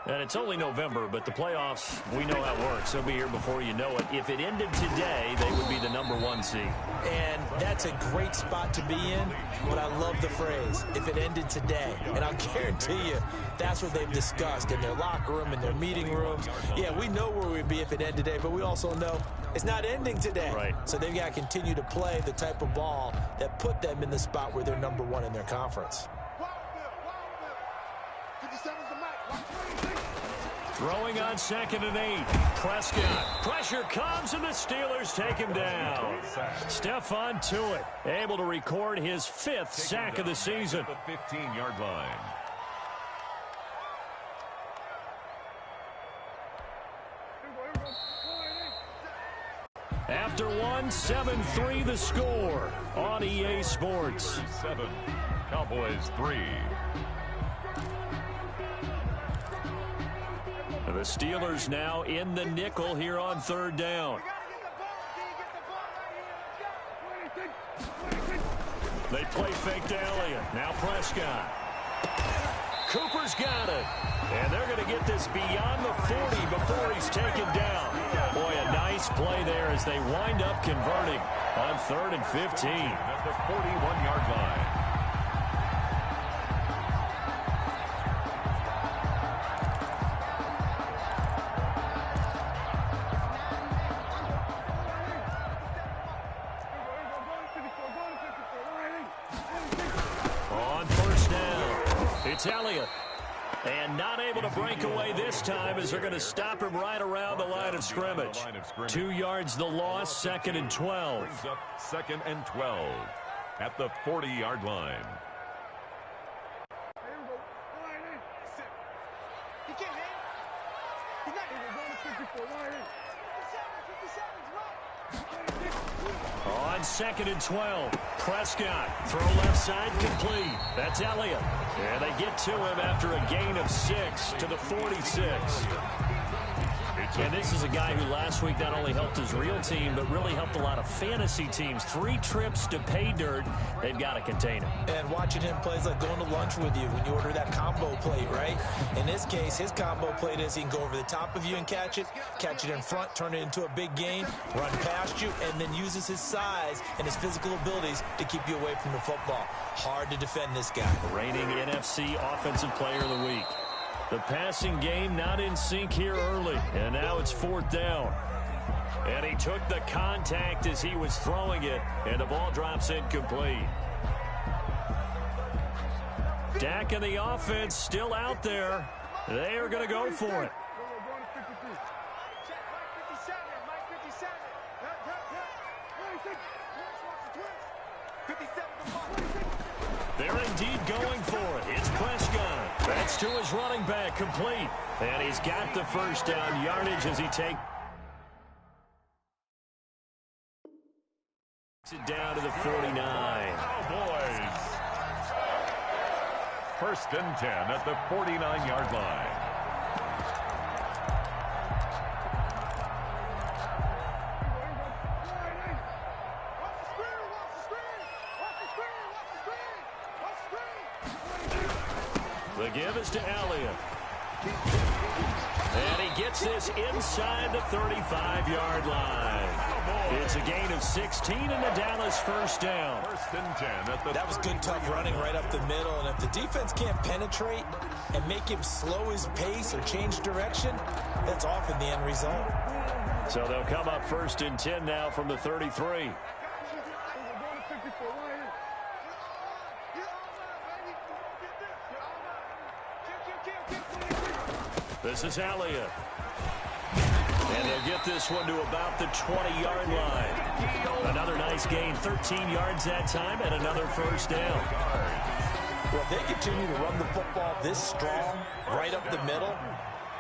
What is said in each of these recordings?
And it's only November, but the playoffs, we know how it works. They'll be here before you know it. If it ended today, they would be the #1 seed. And that's a great spot to be in, but I love the phrase, if it ended today. And I'll guarantee you, that's what they've discussed in their locker room, in their meeting rooms. Yeah, we know where we'd be if it ended today, but we also know it's not ending today. Right. So they've got to continue to play the type of ball that put them in the spot where they're #1 in their conference. Throwing on 2nd and 8. Prescott. Pressure comes, and the Steelers take him down. Stephon Tuitt able to record his 5th sack of the season. The 15-yard line. After one, 7-3 the score on EA Sports. 7, Cowboys 3. The Steelers now in the nickel here on 3rd down. They play fake to Elliott. Now Prescott. Cooper's got it. And they're going to get this beyond the 40 before he's taken down. Boy, a nice play there as they wind up converting on 3rd and 15. At the 41-yard line. It's Elliott. And not able to break away this time as they're going to stop him right around the line of scrimmage. 2 yards the loss, 2nd and 12. Brings up 2nd and 12 at the 40-yard line. On 2nd and 12, Prescott, throw left side, complete. That's Elliott. And they get to him after a gain of 6 to the 46. And this is a guy who last week not only helped his real team, but really helped a lot of fantasy teams. 3 trips to pay dirt. They've got to contain him. And watching him play is like going to lunch with you when you order that combo plate, right? In this case, his combo plate is he can go over the top of you and catch it in front, turn it into a big gain, run past you, and then uses his size and his physical abilities to keep you away from the football. Hard to defend this guy. Reigning NFC Offensive Player of the Week. The passing game not in sync here early, and now it's 4th down. And he took the contact as he was throwing it, and the ball drops incomplete. Dak and the offense still out there. They are going to go for it. They're indeed going for it. It's Prescott. That's to his running back, complete. And he's got the first down yardage as he takes it down to the 49. Cowboys. 1st and 10 at the 49-yard line. The give is to Elliott. And he gets this inside the 35-yard line. It's a gain of 16 and the Dallas first down. 1st and 10 at the That was good, tough running right up the middle. And if the defense can't penetrate and make him slow his pace or change direction, that's often the end result. So they'll come up 1st and 10 now from the 33. This is Elliott. And they'll get this one to about the 20-yard line. Another nice gain, 13 yards that time, and another first down. Well, if they continue to run the football this strong, right up the middle,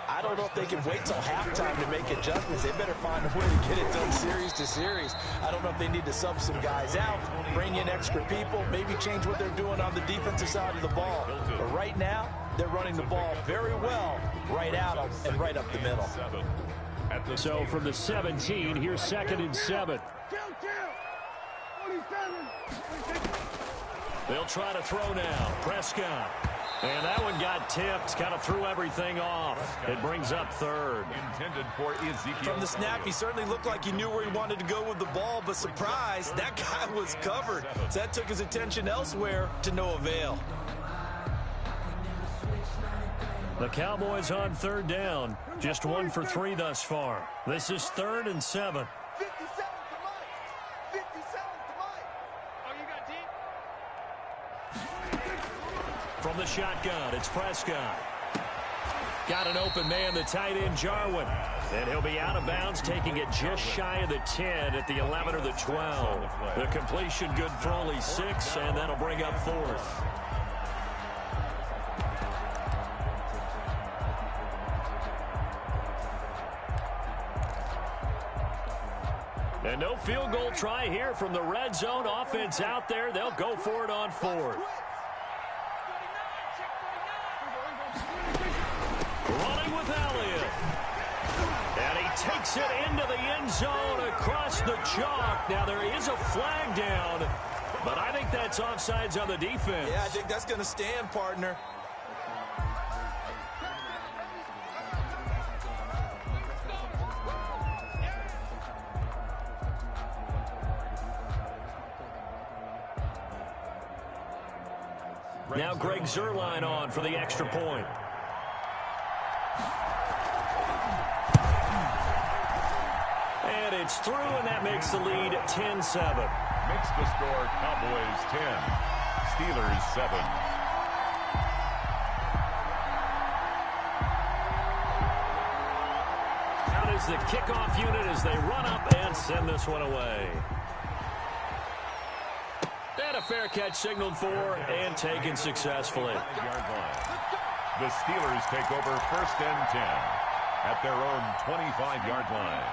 I don't know if they can wait till halftime to make adjustments. They better find a way to get it done series to series. I don't know if they need to sub some guys out, bring in extra people, maybe change what they're doing on the defensive side of the ball. But right now, they're running the ball very well right out and right up the middle. So from the 17, here's 2nd and 7. They'll try to throw now. Prescott. And that one got tipped, kind of threw everything off. It brings up third. Intended for Ezekiel. From the snap, he certainly looked like he knew where he wanted to go with the ball, but surprise, that guy was covered. So that took his attention elsewhere to no avail. The Cowboys on third down. Just 1 for 3 thus far. This is 3rd and 7. 57 to Mike. 57 to Mike. Oh, you got deep? From the shotgun, it's Prescott. Got an open man, the tight end, Jarwin. And he'll be out of bounds, taking it just shy of the 10 at the 11 or the 12. The completion good for only 6, and that'll bring up 4th. And no field goal try here from the red zone. Offense out there. They'll go for it on 4th. Running with Elliott. And he takes it into the end zone across the chalk. Now there is a flag down, but I think that's offsides on the defense. Yeah, I think that's going to stand, partner. Now Greg Zuerlein on for the extra point. And it's through, and that makes the lead 10-7. Makes the score Cowboys 10, Steelers 7. Out is the kickoff unit as they run up and send this one away. And a fair catch signaled for and taken successfully. The Steelers take over 1st and 10 at their own 25-yard line.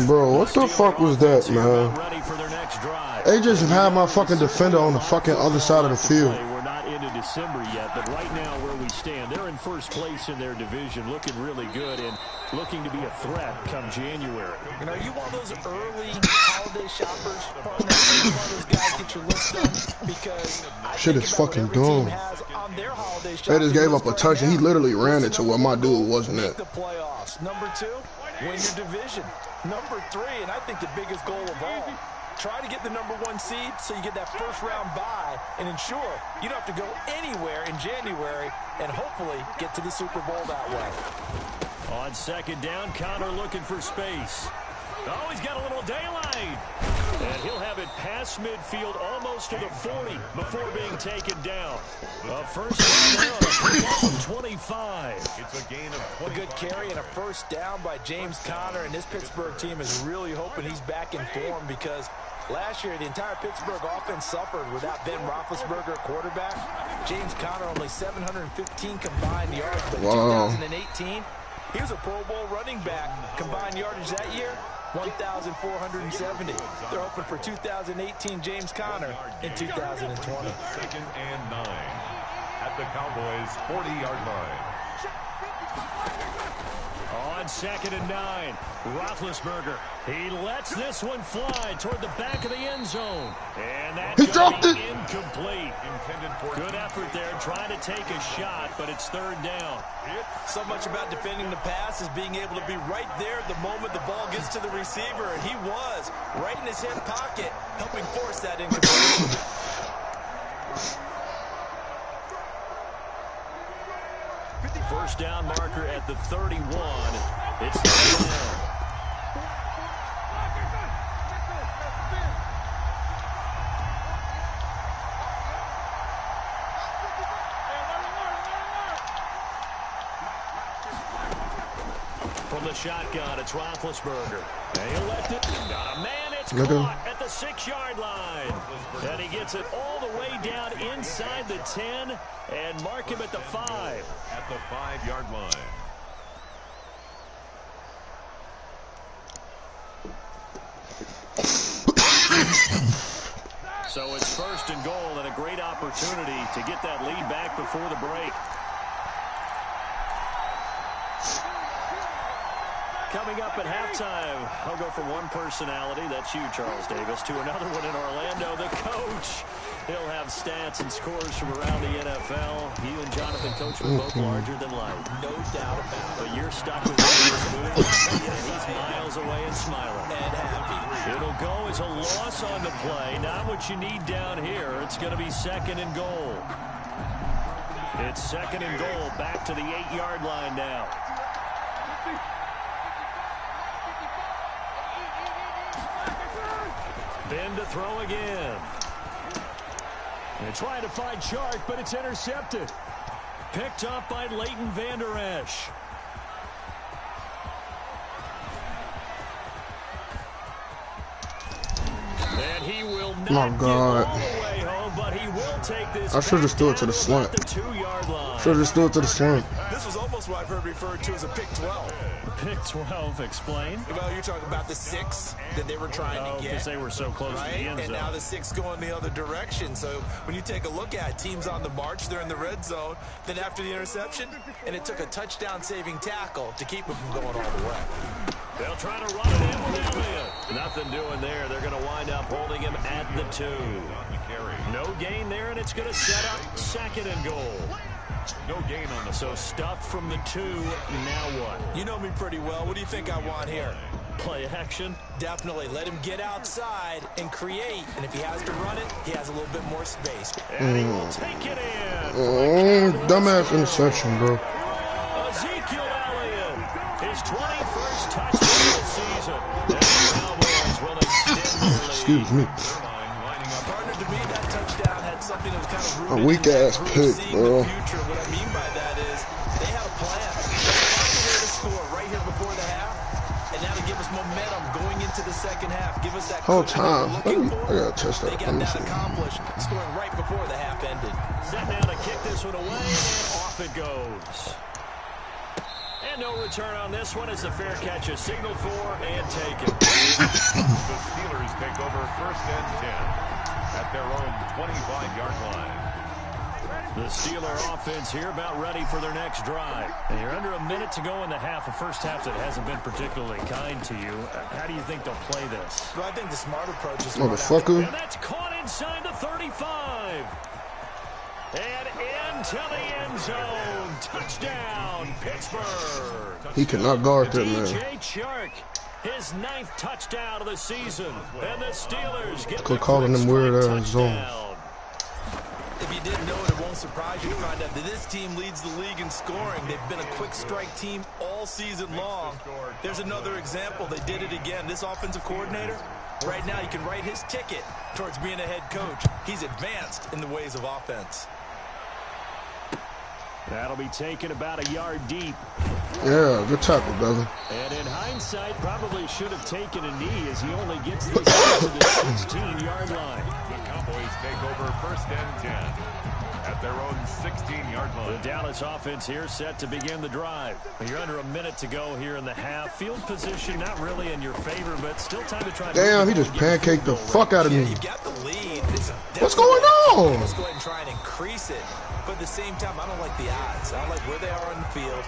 Bro, what the fuck was that, man? They just had my fucking defender on the fucking other side of the field. We're not into December yet, but right now where we stand, they're in first place in their division, looking really good and looking to be a threat come January. And are you one of those early holiday shoppers? One of those guys get your list done because shit is fucking dumb. They just gave up a touch and he literally ran it to where my dude wasn't at. The playoffs. Number 2, win your division. Number 3, and I think the biggest goal of all, try to get the number 1 seed so you get that first round bye and ensure you don't have to go anywhere in January and hopefully get to the Super Bowl that way. On 2nd down, Connor looking for space. Oh, he's got a little daylight. And he'll have it past midfield almost to the 40 before being taken down. First down, 25. It's a gain of 20. A good carry and a first down by James Conner, and this Pittsburgh team is really hoping he's back in form because last year the entire Pittsburgh offense suffered without Ben Roethlisberger at quarterback. James Conner only 715 combined yards, but in 2018 he was a Pro Bowl running back. Combined yardage that year, 1,470. They're hoping for 2018 James Conner in 2020. 2nd and 9 at the Cowboys' 40-yard line. On 2nd and 9, Roethlisberger. He lets this one fly toward the back of the end zone. And that's dropped it. Incomplete. Good effort there, trying to take a shot, but it's 3rd down. So much about defending the pass is being able to be right there at the moment the ball gets to the receiver, and he was right in his hip pocket, helping force that incompletion. First down marker at the 31. It's 3rd down. From the shotgun, it's Roethlisberger. And he'll let it. Got a man. It's caught at the 6-yard line. And he gets it all the way down inside the 10 and mark him at the 5. At the 5-yard line. So it's 1st and goal and a great opportunity to get that lead back before the break. Coming up at halftime, I'll go from one personality, that's you, Charles Davis, to another one in Orlando, the coach. He'll have stats and scores from around the NFL. You and Jonathan Coachman both larger than life. No doubt about it. But you're stuck with this move. He's miles away and smiling. And happy. It'll go as a loss on the play. Not what you need down here. It's going to be second and goal. It's second and goal. Back to the 8-yard line now. Ben to throw again. They're trying to find Chark, but it's intercepted. Picked up by Leighton Vander Esch. And he will not get all the way home, but he will take this. I should have threw it to the slant. Should have just threw it to the slant. This was almost what I've heard referred to as a pick 12. Pick 12, explain. Well, you're talking about the 6 that they were trying to get. Because they were so close to the end zone. And now the 6 going the other direction. So when you take a look at teams on the march, they're in the red zone. Then after the interception, and it took a touchdown-saving tackle to keep them from going all the way. They'll try to run it in with Elliott. Nothing doing there. They're going to wind up holding him at the 2. No gain there, and it's going to set up second and goal. No gain on the So stuffed from the 2. Now what? You know me pretty well. What do you think I want here? Play action? Definitely. Let him get outside and create. And if he has to run it, he has a little bit more space. And he will take it in. Dumbass interception, bro. Ezekiel Elliott. His 21st touchdown of the season. And the Cowboys will extend their lead. Excuse me. Partner, to me, that touchdown had something that was kind of rooted A weak-ass pick, bro. What I mean by that is they had a plan. They to score right here before the half, and now to give us momentum going into the second half. Give us that whole time. I gotta test that. They got that accomplished, scoring right before the half ended. Set down to kick this one away, and off it goes. And no return on this one as the fair catch is signaled for and taken. The Steelers take over first and 10 at their own 25-yard line. The Steeler offense here about ready for their next drive. And you're under a minute to go in the half. A first half that hasn't been particularly kind to you. How do you think they'll play this? Well, I think the smart approach is motherfucker. And that's caught inside the 35. And into the end zone. Touchdown, Pittsburgh. He cannot guard that man. DJ Chark, his 9th touchdown of the season. And the Steelers get Quit calling them weird-ass zones. If you didn't know it, it won't surprise you to find out that this team leads the league in scoring. They've been a quick strike team all season long. There's another example. They did it again. This offensive coordinator, right now, you can write his ticket towards being a head coach. He's advanced in the ways of offense. That'll be taken about a yard deep. Yeah, good tackle, brother. And in hindsight, probably should have taken a knee as he only gets this to the 16-yard line. The Cowboys take over first and 10 at their own 16-yard line. The Dallas offense here set to begin the drive. You're under a minute to go here in the half. Field position not really in your favor, but still time to try to... Damn, he just pancaked the fuck out of me. You've got the lead. What's going on? Let's go ahead and try and increase it. But at the same time, I don't like the odds. I don't like where they are on the field.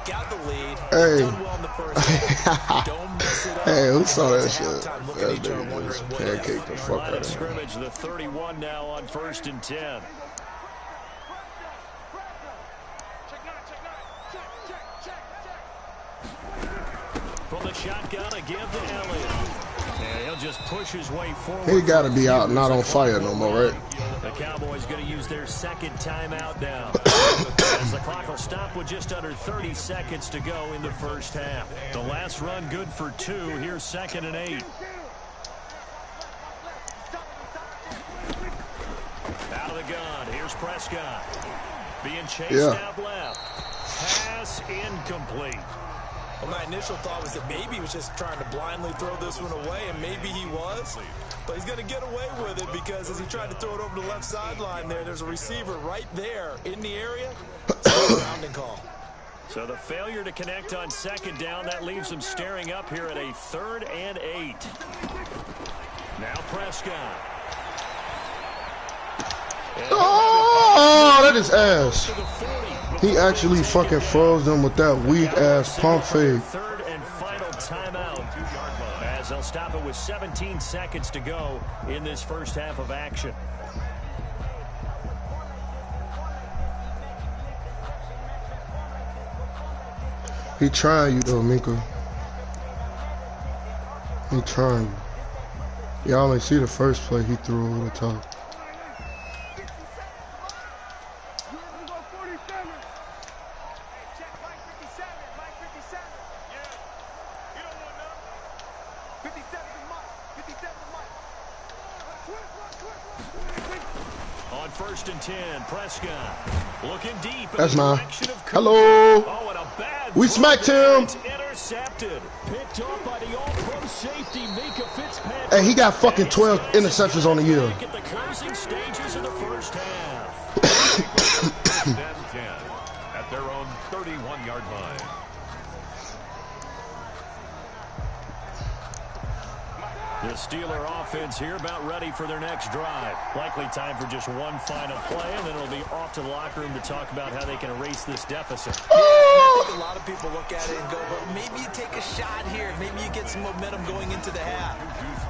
Got the lead. Hey. Done well in the first half. Don't mess it up. Hey, who saw that shit? Halftime, look at That each other nigga wondering just what pancaked the fuck Line out of of me. scrimmage, the 31 now on first and 10. From the shotgun again to Elliott. And he'll just push his way forward. He gotta be out, not on fire no more, right? The Cowboys going to use their second timeout now. As the clock will stop with just under 30 seconds to go in the first half. The last run good for 2. Here's second and 8. Out of the gun. Here's Prescott. Being chased out left. Pass incomplete. Well, my initial thought was that maybe he was just trying to blindly throw this one away, and maybe he was. But he's going to get away with it because as he tried to throw it over the left sideline there's a receiver right there in the area. Grounding call. So the failure to connect on second down, that leaves him staring up here at a 3rd and 8. Now Prescott. Oh, that is ass. He actually fucking froze them with that weak ass pump fake. 3rd and with 17 seconds to go in this first half of action. He trying you though, Minka. He trying you. Y'all only see the first play he threw over the top. On 1st and 10, Prescott looking deep. That's mine. Hello. Oh, and a bad we smacked him. Intercepted. Picked up by the all-pro safety, Mika Fitzpatrick. Hey, he got fucking 12 interceptions on the year. At the closing stages of the first half. 10 at their own 31-yard line. The Steeler offense here about ready for their next drive. Likely time for just one final play, and then it'll be off to the locker room to talk about how they can erase this deficit. Yeah, I think a lot of people look at it and go, well, maybe you take a shot here. Maybe you get some momentum going into the half.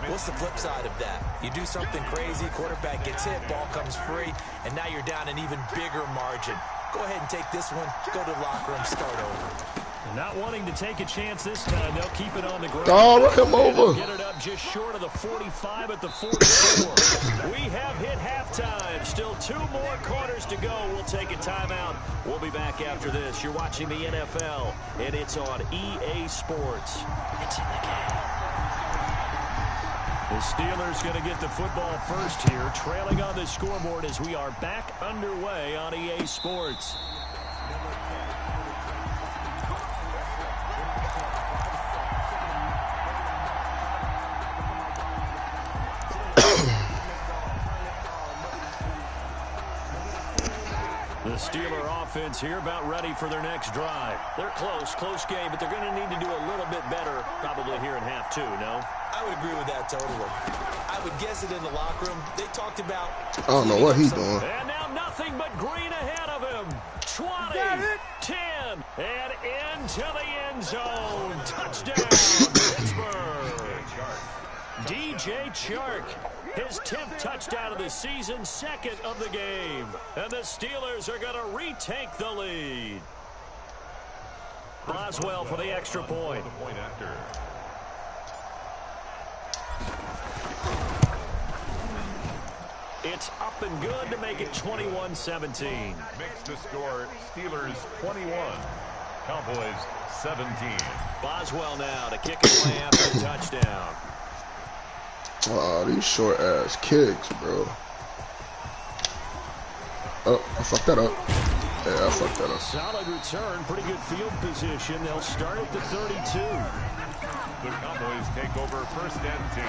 What's the flip side of that? You do something crazy, quarterback gets hit, ball comes free, and now you're down an even bigger margin. Go ahead and take this one, go to the locker room, start over. Not wanting to take a chance this time, they'll keep it on the ground. Oh, look him over. Get it up just short of the 45 at the 44. We have hit halftime. Still 2 more quarters to go. We'll take a timeout. We'll be back after this. You're watching the NFL, and it's on EA Sports. It's in the game. The Steelers going to get the football first here, trailing on the scoreboard as we are back underway on EA Sports. The Steeler offense here about ready for their next drive. They're close game, but they're going to need to do a little bit better probably here in half 2, no? I would agree with that totally. I would guess it in the locker room. They talked about... I don't know what he's doing. And now nothing but green ahead of him. 20, 10, and into the end zone. Touchdown, Pittsburgh. DJ Chark, his 10th touchdown of the season, 2nd of the game. And the Steelers are going to retake the lead. Boswell for the extra point. It's up and good to make it 21-17. Makes the score Steelers 21, Cowboys 17. Boswell now to kick it away after the touchdown. Oh, these short ass kicks, bro. Oh, I fucked that up. Yeah, I fucked that up. Solid return, pretty good field position. They'll start at the 32. The Cowboys take over 1st and 10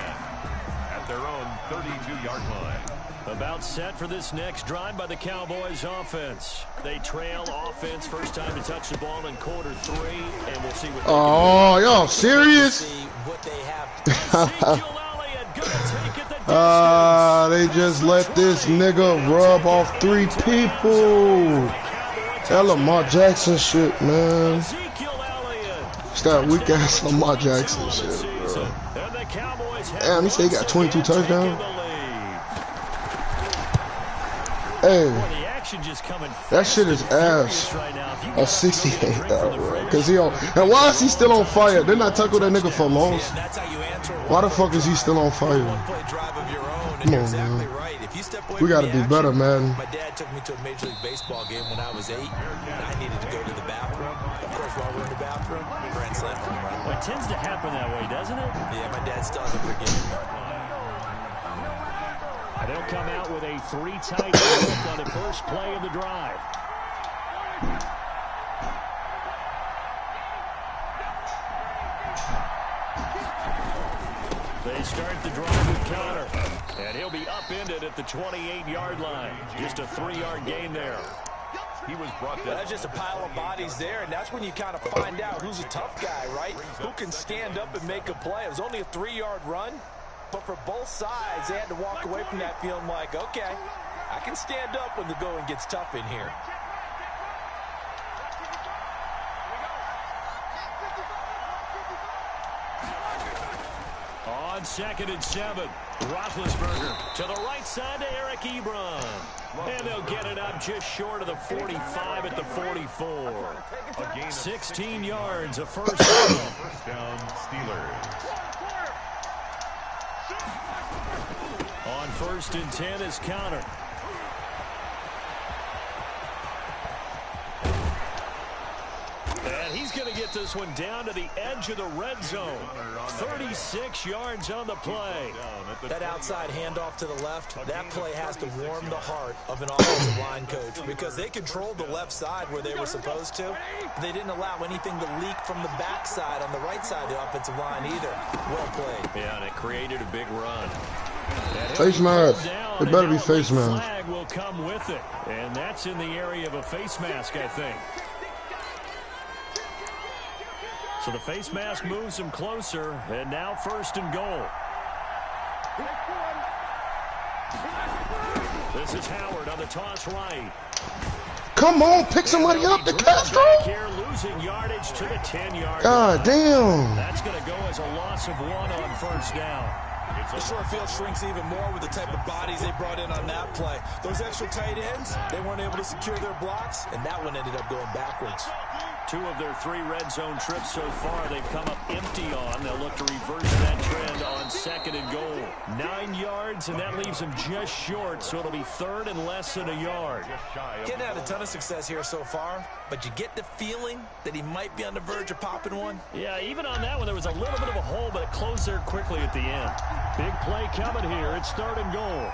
at their own 32-yard line. About set for this next drive by the Cowboys offense. They trail offense, first time to touch the ball in quarter 3, and we'll see what they oh, y'all serious? See what they have. Ezekiel Elliott gonna take it the distance. They just let this nigga rub off 3 people. That Lamar Jackson shit, man. Ezekiel Elliott. It's that weak ass Lamar Jackson shit, bro. Damn, he said he got 22 touchdowns. Hey, that shit is ass. A 68 though, bro. Cause he on. And why is he still on fire? Didn't I tackle that nigga for loss? Why the fuck is he still on fire? Come on, man. We gotta do better, man. My dad took me to a Major League Baseball game when I was 8, and I needed to go to the bathroom. Of course, while we're in the bathroom, grand slam home run. Well, it tends to happen that way, doesn't it? Yeah, my dad still hasn't forgiven me. They'll come out with a 3 tight look on the first play of the drive. They start the drive with Connor, and he'll be upended at the 28-yard line. Just a 3-yard gain there. He was brought down. That's just a pile of bodies there, and that's when you kind of find out who's a tough guy, right? Who can stand up and make a play. It was only a 3-yard run, but for both sides, they had to walk away from that feeling like, okay, I can stand up when the going gets tough in here. On On 2nd and 7, Roethlisberger to the right side to Eric Ebron. And they'll get it up just short of the 45 at the 44. 16 yards, a first down. First down, Steelers. On 1st and 10 is Counter. And he's going to get this one down to the edge of the red zone. 36 yards on the play. That outside handoff to the left, that play has to warm the heart of an offensive line coach because they controlled the left side where they were supposed to. They didn't allow anything to leak from the backside on the right side of the offensive line either. Well played. Yeah, and it created a big run. Face mask. It better be face mask. Flag will come with it, and that's in the area of a face mask, I think. So the face mask moves him closer, and now 1st and goal. This is Howard on the toss right. Come on, pick somebody up, the Castro. Here, losing yardage to the 10-yard God line. damn. That's going to go as a loss of 1 on 1st down. The short field shrinks even more with the type of bodies they brought in on that play. Those extra tight ends, they weren't able to secure their blocks, and that one ended up going backwards. 2 of their 3 red zone trips so far they've come up empty on. They'll look to reverse that trend on 2nd and goal. 9 yards, and that leaves them just short, so it'll be 3rd and less than a yard. Getting had a ton of success here so far, but you get the feeling that he might be on the verge of popping one. Yeah, even on that one, there was a little bit of a hole, but it closed there quickly at the end. Big play coming here. It's 3rd and goal.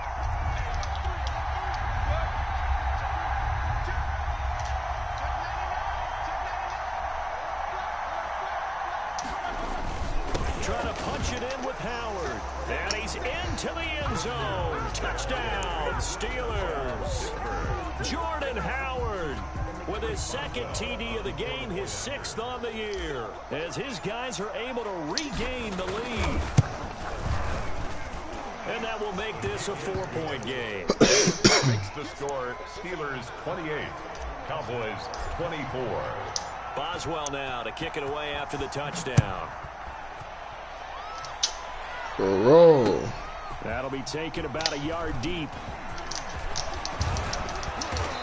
Trying to punch it in with Howard. And he's into the end zone. Touchdown, Steelers. Jordan Howard with his 2nd TD of the game, his 6th on the year, as his guys are able to regain the lead. And that will make this a 4-point game. Makes the score Steelers 28, Cowboys 24. Boswell now to kick it away after the touchdown. Roll. That'll be taken about a yard deep.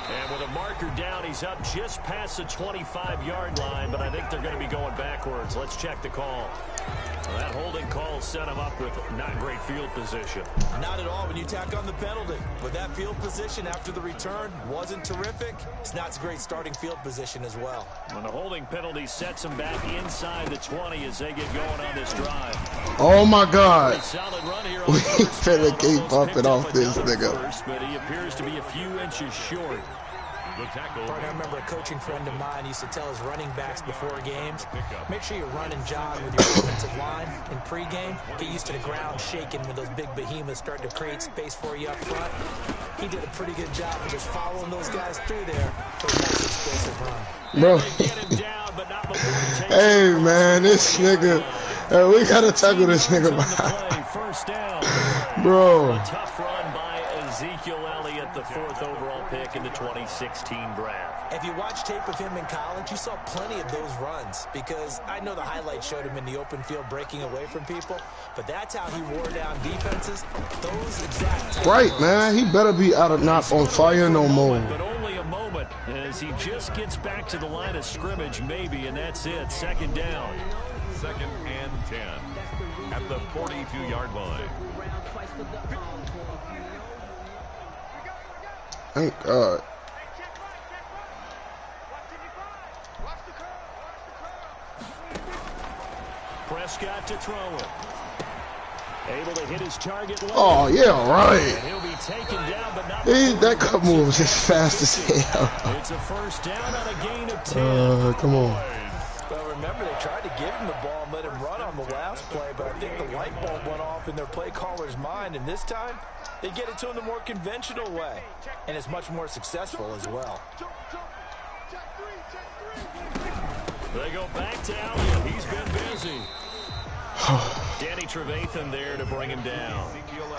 And with a marker down, he's up just past the 25-yard line, but I think they're going to be going backwards. Let's check the call. Well, that holding call set him up with not great field position. Not at all when you tack on the penalty. But that field position after the return wasn't terrific. It's not a great starting field position as well. When the holding penalty sets him back inside the 20 as they get going on this drive. Oh, my God. Solid run here. We finna keep bumping off this nigga. First, but he appears to be a few inches short. I remember a coaching friend of mine used to tell his running backs before games, make sure you run and jog with your offensive line in pregame. Get used to the ground shaking when those big behemoths start to create space for you up front. He did a pretty good job of just following those guys through there for a nice explosive run. Bro. Hey, man, this nigga. We got to tackle this nigga. Bro. A tough run by Ezekiel Elliott, the 4th overall pick in the 2016 draft. If you watch tape of him in college, you saw plenty of those runs because I know the highlights showed him in the open field breaking away from people, but that's how he wore down defenses. Those exact right, man. He better be out of not on fire no more. But only a moment as he just gets back to the line of scrimmage, maybe, and that's it. 2nd down. 2nd and 10 at the 42-yard line. Thank God. Prescott to throw it. Able to hit his target late. Oh, yeah, right. And he'll be taken down, but not that cut move was just fast as hell. It's a 1st down on a gain of 10. Come on. Well, remember, they tried to give him the ball and let him run on the last play, but I think the light bulb went off in their play caller's mind, and this time, they get it to him the more conventional way, and it's much more successful as well. They go back to Elliott. He's been busy. Danny Trevathan there to bring him down.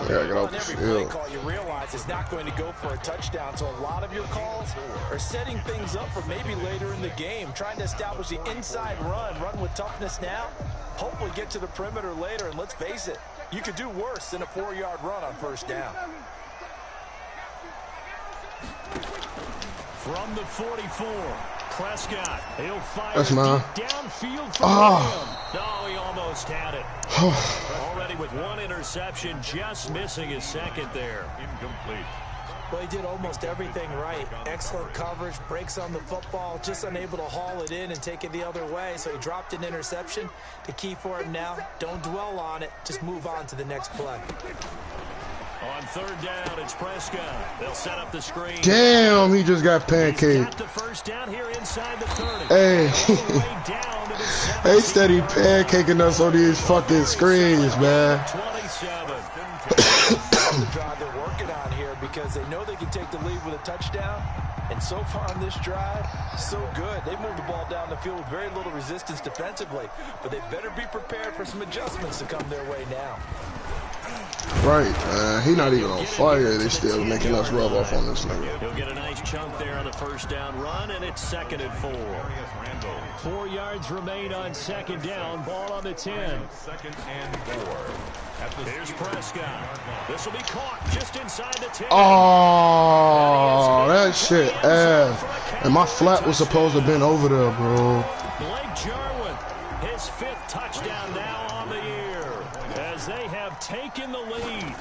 Yeah, get off the every field. play call you realize is not going to go for a touchdown, so a lot of your calls are setting things up for maybe later in the game, trying to establish the inside run with toughness now, hopefully get to the perimeter later, and let's face it, You could do worse than a 4-yard run on first down. From the 44, Prescott. He'll fire deep downfield for him. No, he almost had it. Already with one interception, just missing his second there. Incomplete. Well, he did almost everything right. Excellent coverage, breaks on the football, just unable to haul it in and take it the other way. So he dropped an interception. The key for him now, don't dwell on it. Just move on to the next play. On third down, it's Prescott. They'll set up the screen. Damn, he just got pancaked. Got the first down here inside the 30. Hey, they steady pancaking us on these fucking screens, man. 27. The drive they're working on here because they know they can take the lead with a touchdown. And so far on this drive, so good. They moved the ball down the field with very little resistance defensively. But they better be prepared for some adjustments to come their way now. Right, man. He not even on fire. They still making us rub off on this nigga. He'll get a nice chunk there on the first down run, and it's 2nd and 4. 4 yards remain on second down. Ball on the 10. 2nd and 4. Here's Prescott. This will be caught just inside the 10. Oh, that shit ass. And my flat was supposed to have been over there, bro. Blake Jarwin, his 5th touchdown now on the year, as they have taken the lead.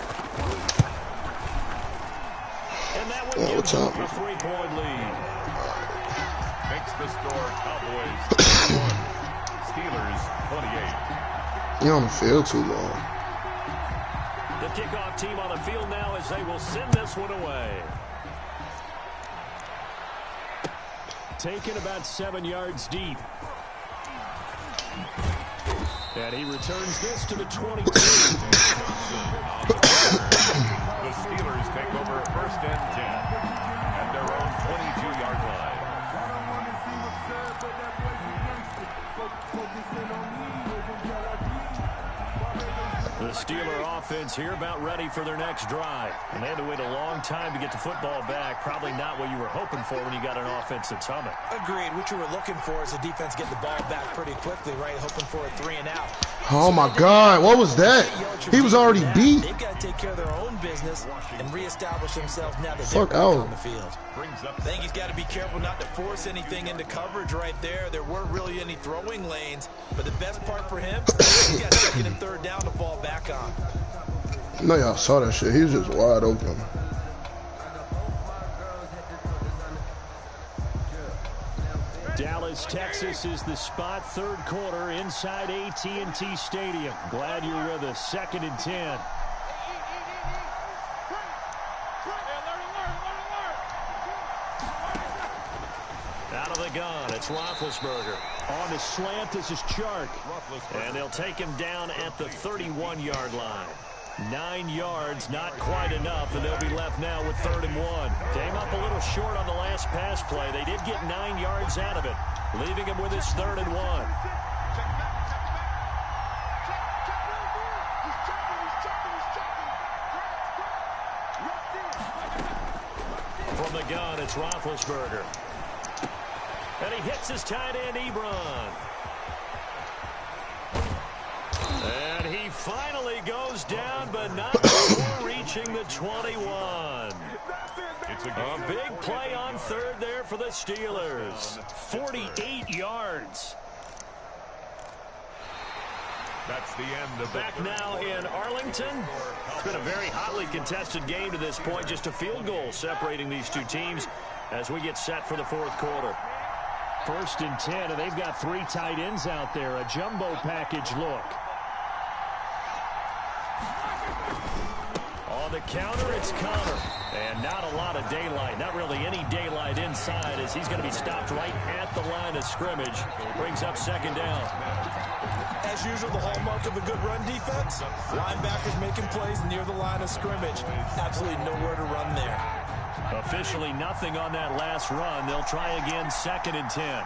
And that would give them a 3-point lead. Makes the score Cowboys 1. Steelers 28. You on the field too long. The kickoff team on the field now as they will send this one away. Taken about 7 yards deep. And he returns this to the 22. The Steelers take over 1st and 10 at their own 22-yard line. The Steeler offense here about ready for their next drive. And they had to wait a long time to get the football back. Probably not what you were hoping for when you got an offense that's humming. Agreed. What you were looking for is the defense getting the ball back pretty quickly, right? Hoping for a 3 and out. Oh my God, what was that? He was already beat. They've got to take care of their own business and reestablish themselves now that Fuck they're out on the field. I think he's got to be careful not to force anything into coverage right there. There weren't really any throwing lanes, but the best part for him, he's got 2nd and 3rd down to fall back on. I know y'all saw that shit. He was just wide open. Dallas, Texas is the spot. 3rd quarter inside AT&T Stadium. Glad you're with us. 2nd and 10. Out of the gun, it's Roethlisberger. On the slant, this is Chark. And they'll take him down at the 31-yard line. 9 yards, not quite enough, and they'll be left now with 3rd and 1. Came up a little short on the last pass play. They did get 9 yards out of it, leaving him with his 3rd and 1. From the gun, it's Roethlisberger. And he hits his tight end, Ebron. And he finally goes down, but not before reaching the 21. A big play on 3rd there for the Steelers. 48 yards. That's the end of Back now in Arlington. It's been a very hotly contested game to this point. Just a field goal separating these two teams as we get set for the 4th quarter. 1st and 10, and they've got 3 tight ends out there. A jumbo package look. On the counter, it's Connor. And not a lot of daylight. Not really any daylight inside as he's going to be stopped right at the line of scrimmage. Brings up 2nd down. As usual, the hallmark of a good run defense, linebackers making plays near the line of scrimmage. Absolutely nowhere to run there. Officially nothing on that last run. They'll try again 2nd and 10.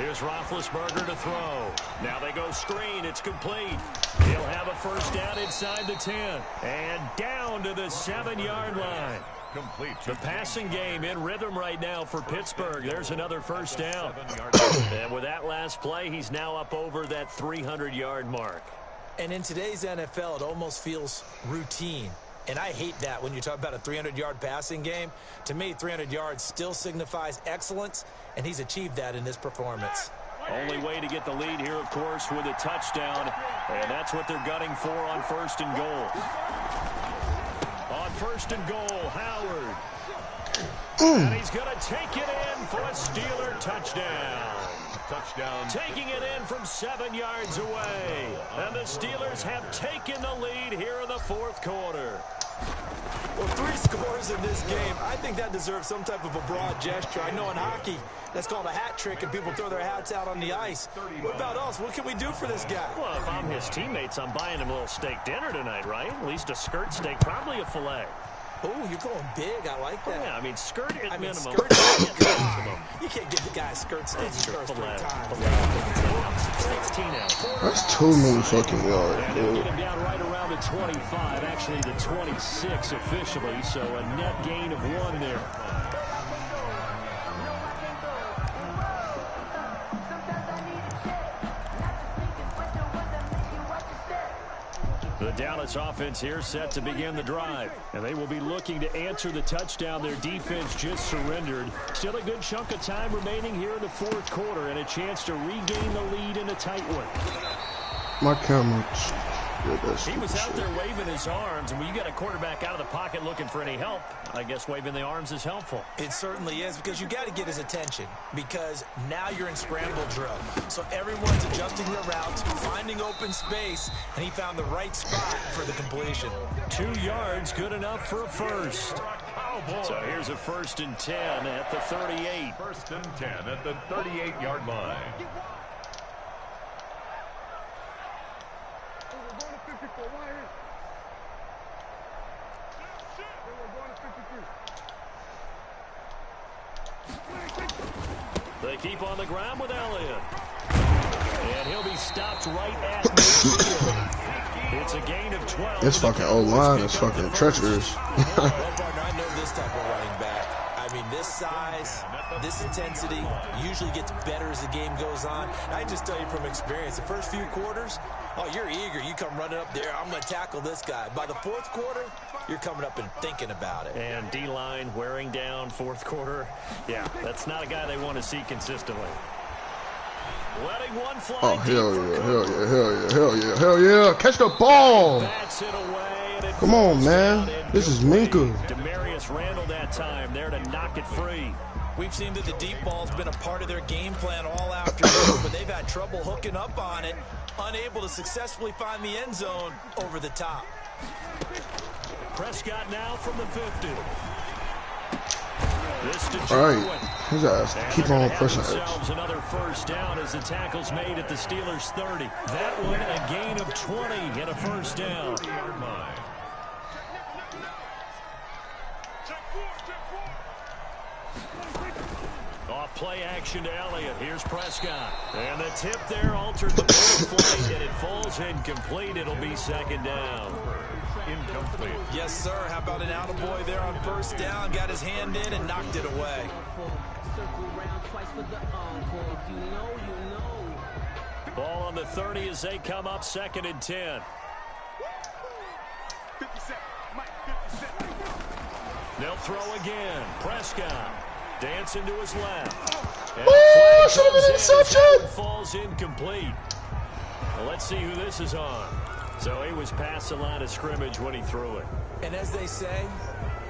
Here's Roethlisberger to throw. Now they go screen. It's complete. He'll have a first down inside the 10. And down to the 7-yard line. Complete. The passing game in rhythm right now for Pittsburgh. There's another first down. And with that last play, he's now up over that 300-yard mark. And in today's NFL, it almost feels routine. And I hate that when you talk about a 300-yard passing game. To me, 300 yards still signifies excellence, and he's achieved that in this performance. Only way to get the lead here, of course, with a touchdown. And that's what they're gunning for on first and goal. On first and goal, Howard. And he's going to take it in for a Steeler touchdown. Touchdown. Taking it in from 7 yards away. And the Steelers have taken the lead here in the fourth quarter. Well, 3 scores in this game. I think that deserves some type of a broad gesture. I know in hockey, that's called a hat trick, and people throw their hats out on the ice. What about us? What can we do for this guy? Well, if I'm his teammates, I'm buying him a little steak dinner tonight, right? At least a skirt steak, probably a filet. Oh, you're going big. I like that. Yeah, I mean, skirt at minimum. Skirt maximum. You can't give the guy a skirt steak first 3 times. 16 out. That's too many fucking yards, And dude. get him down right around the 25, actually the 26 officially, so a net gain of 1 there. The Dallas offense here set to begin the drive. And they will be looking to answer the touchdown their defense just surrendered. Still a good chunk of time remaining here in the fourth quarter and a chance to regain the lead in a tight one. My camera. He was out there waving his arms, and when you get a quarterback out of the pocket looking for any help, I guess waving the arms is helpful. It certainly is, because you got to get his attention, because now you're in scramble drill. So everyone's adjusting their routes, finding open space, and he found the right spot for the completion. 2 yards, good enough for a first. So here's a 1st and 10 at the 38. 1st and 10 at the 38-yard line. They keep on the ground with Elliott. And he'll be stopped right at midfield. It's a gain of 12. This fucking O-line is fucking treacherous. I know this type of running back. I mean, this size, this intensity usually gets better as the game goes on. And I just tell you from experience, the first few quarters, oh, you're eager. You come running up there. I'm going to tackle this guy. By the fourth quarter, you're coming up and thinking about it. And D-line wearing down fourth quarter. Yeah, that's not a guy they want to see consistently. Letting one fly. Oh, hell yeah, hell yeah, hell yeah, hell yeah, hell yeah. Catch the ball. Bats it away, and it Come on, man. This is Minka. Demarius Randall that time there to knock it free. We've seen that the deep ball's been a part of their game plan all afternoon, but they've had trouble hooking up on it, unable to successfully find the end zone over the top. Prescott now from the 50. All right, his ass. Keep on pressing it. Another first down as the tackle's made at the Steelers' 30. That one a gain of 20 and a first down. Off play action to Elliott. Here's Prescott. And the tip there altered the ball flight, and it falls incomplete. It'll be 2nd down. Incomplete. Yes, sir. How about an attaboy there on first down? Got his hand in and knocked it away. Ball on the 30 as they come up 2nd and 10. They'll throw again. Prescott dancing to his left. And oh, should have been interception. Falls incomplete. Well, let's see who this is on. So he was past the line of scrimmage when he threw it. And as they say,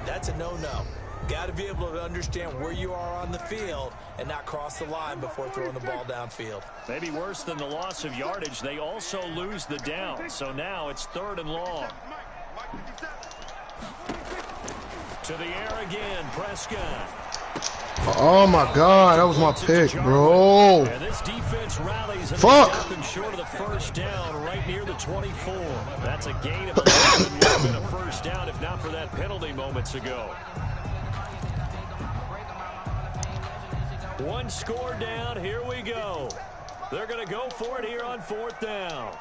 that's a no-no. Got to be able to understand where you are on the field and not cross the line before throwing the ball downfield. Maybe worse than the loss of yardage, they also lose the down. So now it's 3rd and long. To the air again, Prescott. Oh my God, that was my pick, bro. And this defense rallies and fuck short of the first down right near the 24. That's a gain of 11. Would have been a first down if not for that penalty moments ago. One score down. Here we go. They're going to go for it here on 4th down.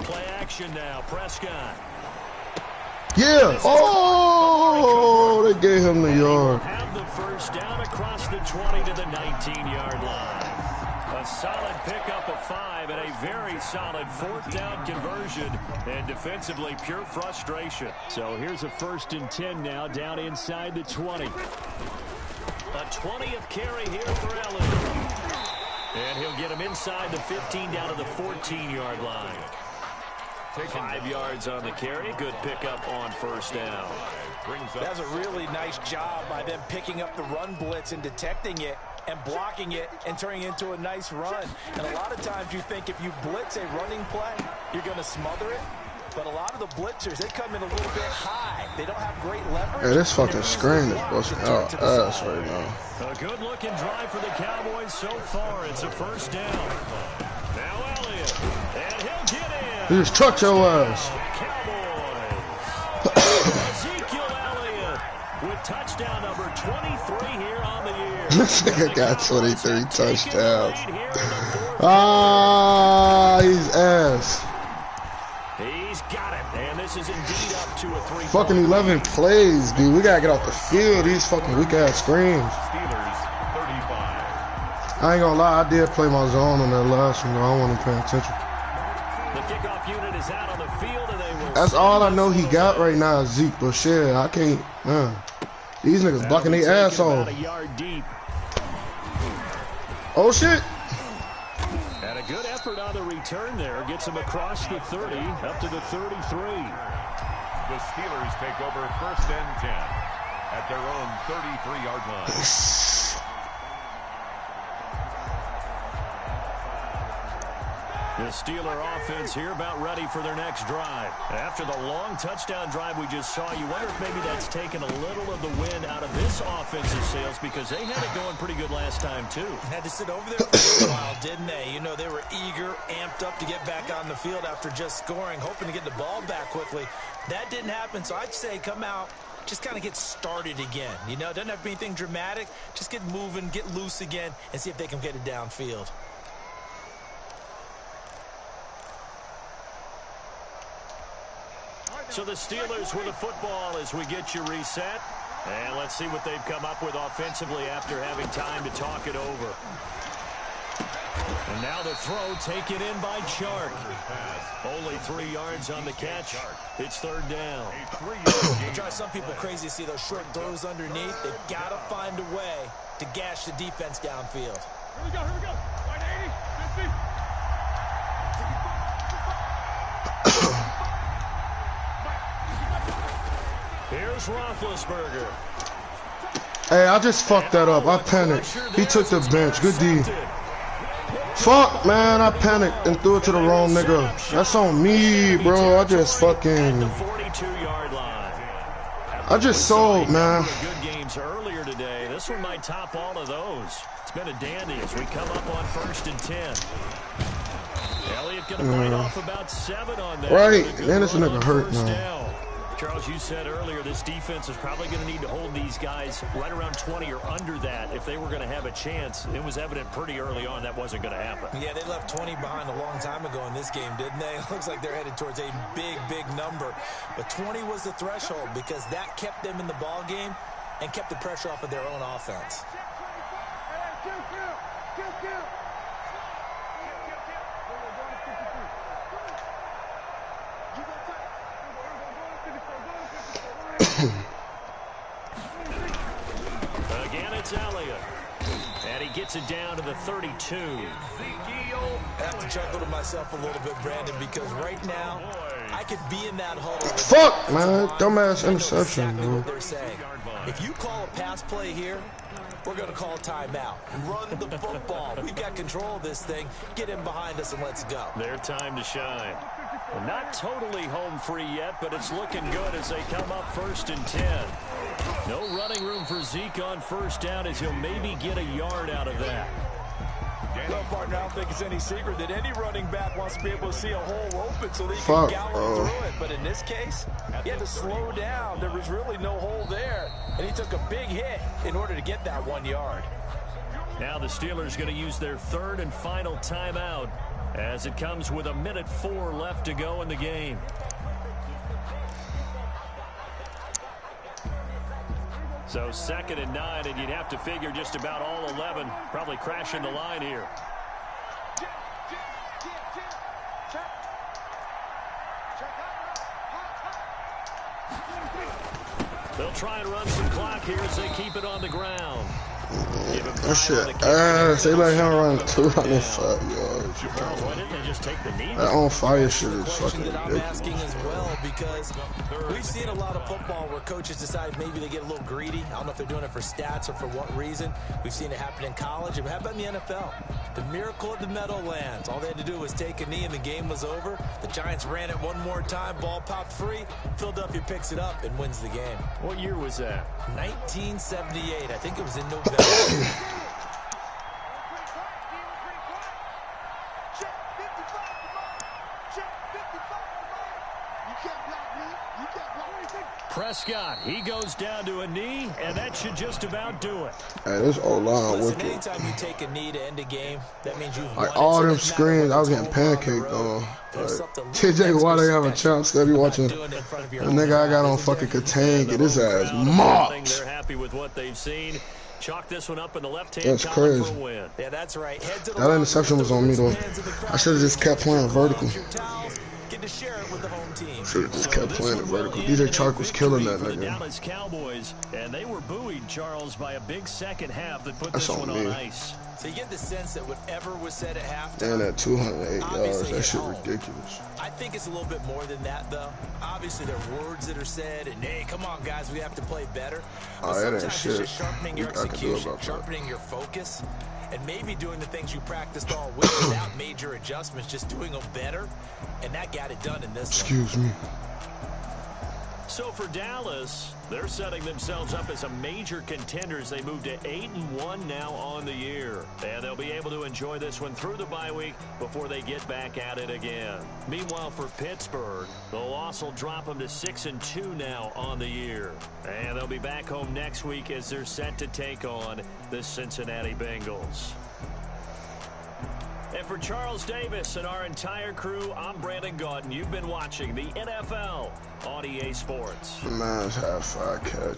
Play action now. Prescott. Yeah. Oh, they gave him the yard. Have the first down across the 20 to the 19-yard line. A solid pickup of 5 and a very solid 4th down conversion. And defensively, pure frustration. So here's a 1st and 10 now, down inside the 20. A 20th carry here for Elliott. And he'll get him inside the 15 down to the 14-yard line. 5 yards on the carry. Good pickup on 1st down. That's a really nice job by them picking up the run blitz and detecting it and blocking it and turning it into a nice run. And a lot of times you think if you blitz a running play, you're going to smother it. But a lot of the blitzers, they come in a little bit high. They don't have great leverage. Hey, this fucking screen is busting out ass right now. A good-looking drive for the Cowboys so far. It's a 1st down. Now Elliott, and he'll get in. He just trucked your ass. Ezekiel Elliott with touchdown number 23 here on the year. This nigga got 23 touchdowns. Ah, he's ass. He's got it, and this is indeed up to a 3. Fucking 11 plays, dude. We gotta get off the field. These fucking weak ass screens. Steelers 35. I ain't gonna lie, I did play my zone on that last one, though. I wasn't paying attention. The kickoff unit is out on the field, and they will. That's all I know he got right now is Zeke, but shit, I can't. These niggas blocking their ass off. Oh shit. And a good effort on the return there. Gets him across the 30, up to the 33. The Steelers take over 1st and 10 at their own 33-yard line. The Steeler offense here about ready for their next drive. After the long touchdown drive we just saw, you wonder if maybe that's taken a little of the wind out of this offensive sails because they had it going pretty good last time too. Had to sit over there for a while, didn't they? You know, they were eager, amped up to get back on the field after just scoring, hoping to get the ball back quickly. That didn't happen, so I'd say come out, just kind of get started again. You know, doesn't have to be anything dramatic. Just get moving, get loose again, and see if they can get it downfield. So the Steelers with the football as we get you reset. And let's see what they've come up with offensively after having time to talk it over. And now the throw taken in by Chark. Only 3 yards on the catch. It's 3rd down. It drives some people crazy to see those short throws underneath. They've got to find a way to gash the defense downfield. Here we go, here we go. 180, 50. Here's Roethlisberger. Hey, I just fucked that up. I panicked. He took the bench. Good D. Fuck, man. I panicked and threw it to the wrong nigga. That's on me, bro. I just fucking... I just sold, man. Good games earlier today. This one might top all of those. It's been a dandy as we come up on 1st and 10. Elliott going to bite off about 7 on that. Right. Man, this nigga hurt now. Charles, you said earlier this defense is probably going to need to hold these guys right around 20 or under that if they were going to have a chance. It was evident pretty early on that wasn't going to happen. Yeah, they left 20 behind a long time ago in this game, didn't they? It looks like they're headed towards a big, big number. But 20 was the threshold because that kept them in the ball game and kept the pressure off of their own offense. Again, it's Elliott. And he gets it down to the 32. I have to chuckle to myself a little bit, Brandon, because right now, I could be in that huddle. Fuck, man. Dumbass interception, exactly bro. what they're saying. If you call a pass play here, we're going to call a timeout. Run the football. We've got control of this thing. Get in behind us and let's go. Their time to shine. Well, not totally home free yet, but it's looking good as they come up 1st and 10. No running room for Zeke on 1st down as he'll maybe get a yard out of that. Well, partner, I don't think it's any secret that any running back wants to be able to see a hole open so they can gallop through it. But in this case, he had to slow down. There was really no hole there, and he took a big hit in order to get that 1 yard. Now the Steelers going to use their third and final timeout as it comes with 1:04 left to go in the game. So 2nd and 9, and you'd have to figure just about all 11 probably crashing the line here. They'll try and run some clock here as they keep it on the ground. That shit they let him run 205 yards. Why didn't they just take the knee? That on fire shit is fucking ridiculous. I'm asking as well, because we've seen a lot of football where coaches decide maybe they get a little greedy. I don't know if they're doing it for stats or for what reason. We've seen it happen in college. And how about in the NFL? The miracle of the Meadowlands. All they had to do was take a knee and the game was over. The Giants ran it one more time. Ball popped free. Philadelphia picks it up and wins the game. What year was that? 1978. I think it was in November. Prescott, he goes down to a knee, and that should just about do it. Hey, this O-line wicked. Anytime you take a knee to end a game, that means you've like all them screens, I was getting pancaked on. Like, TJ, why they have a chump steady watching the nigga I got on fucking Contain get his ass mopped. They're happy with what they've seen. Chalk this one up in the left-hand That's column crazy. for a win. Yeah, that's right. That interception was on me though. I should have just kept playing vertical. Should have just kept playing it vertical. DJ Chark was killing that nigga. Dallas Cowboys, and they were buoyed, Charles, by a big second half that put this one on ice. So you get the sense that whatever was said at halftime. And at 208 yards, that shit ridiculous. I think it's a little bit more than that, though. Obviously, there are words that are said, and hey, come on, guys, we have to play better. But that ain't shit. Just sharpening your execution, sharpening your focus, and maybe doing the things you practiced all week without major adjustments, just doing them better, and that got it done in this Excuse me. So for Dallas, they're setting themselves up as a major contender as they move to 8-1 now on the year. And they'll be able to enjoy this one through the bye week before they get back at it again. Meanwhile, for Pittsburgh, the loss will drop them to 6-2 now on the year. And they'll be back home next week as they're set to take on the Cincinnati Bengals. And for Charles Davis and our entire crew, I'm Brandon Gaudin. You've been watching the NFL on EA Sports. Man's half-five catch.